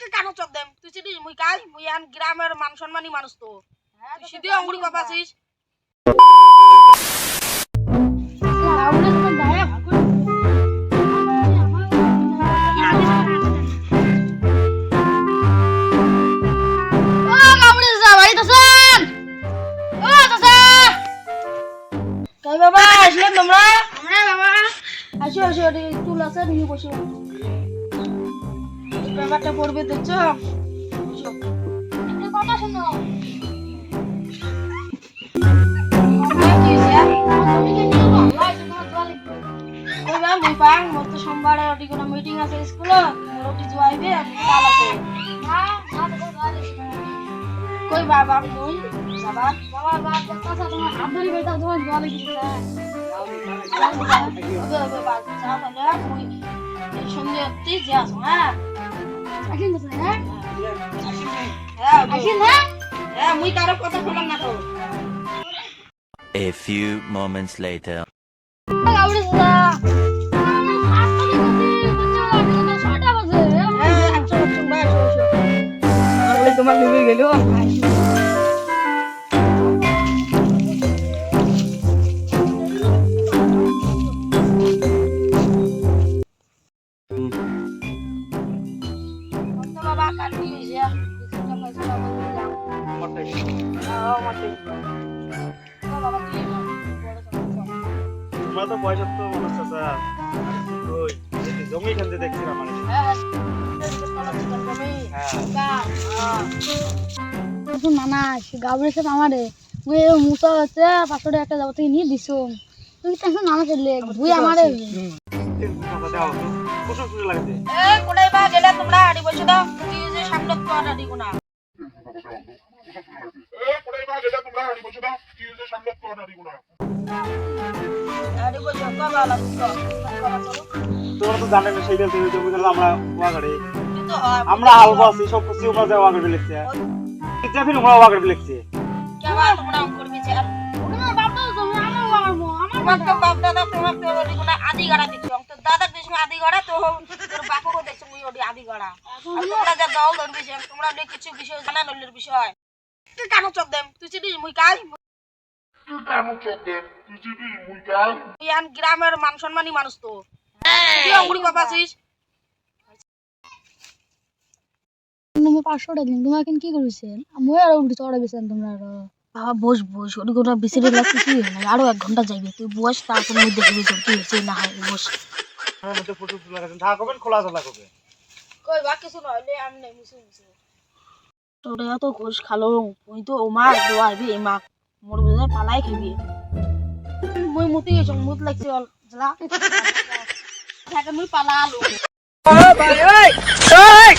তুই কেন চোখ দেম তুই চিনিস মুই কাই মুই আন গ্রামের মান সম্মানী মানুষ তো তুই সিধে অঙ্গুরি পাপাছিস বাবা আসলেন তোমরা বাবা আসো আসো চুল আছে নিয়ে বসো ব্যাপারটা পড়বে দেখছো কথা শোনো সোমবারে কোনো মিটিং আছে স্কুলে রুটি জুয়াইবে কাল আছে কই বাবা কই বাবা বাবা বাপ কথা তোমার আদরি বেটা তোমার জলে গিয়েছে সন্ধ্যে তুই যাস হ্যাঁ মুই কারো কথা শুনলাম না তো A few moments later. তোমার ডুবে গেল বাবা কাটি যা তোমরা তো পয়সা তো মানুষ চাচা ওই জমি খেলতে দেখছিলাম মানে মানা গাবরের সাথে আমারে মুই মুসা হচ্ছে 500 টাকা যাব থেকে নিয়ে দিছো তুই তো এখন মানা চলে ভুই আমারে কুসুম কুসুম লাগছে এ কোড়াই বা গেলে তোমরা আড়ি বসে দাও কি যে সামনে তো আড়ি কোনা কোড়াই বা গেলে তোমরা আড়ি বসে দাও কি যে সামনে তো আড়ি কোনা আড়ি বসে কবা লাগতো তোমরা তো জানেন সেই গেল তুমি জমি খেলা আমরা ওয়াগাড়ে কিন্তু আমরা হালবা আছি সব কিছু আমরা যাওয়া করে লিখছে কিচ্ছা ফির আমরা ওয়াগাড়ে লিখছে কেবা তোমরা করবি চার ওনা বাপ দাও তুমি আমার মারমু তোমার তো বাপ দাদা তোমার তো আড়ি কোনা আদি গাড়া দিছো তো দাদা দিছো আদি গাড়া তো তোর বাপও দেখছো মুই ওডি আদি গাড়া তোমরা যা দাও লড়বি তোমরা নে কিছু বিষয় জানা নলের বিষয় তুই কেন চোখ দেম তুই চিনিস মুই কাই তুই আন গ্রামের মান সম্মানী মানুষ তো তুই অঙ্গুরি পাপাছিস তুমি 500 টাকা দিন তোমার কেন কি করেছেন মই আর উঠে চড়া বেছেন তোমরা আর বাবা বস বস ওটি কোনো বিসিরে লাগতেছি না আরো 1 ঘন্টা যাইবে তুই বস তারপর মই দেখবি যে কি হচ্ছে না হয় বস আমার মধ্যে ফুটু ফুলা রাখেন থাকবেন খোলা চলা করবে কই বা কিছু নইলে আমি নাই মিছু মিছু তোরে তো ঘোষ খালো তুই তো ওমা দোয়াইবি এমা মোর বুঝে পালাই খাবি মই মুতি গেছ মুত লাগছে অল যা থাকে মই পালা আলু ও ভাই ওই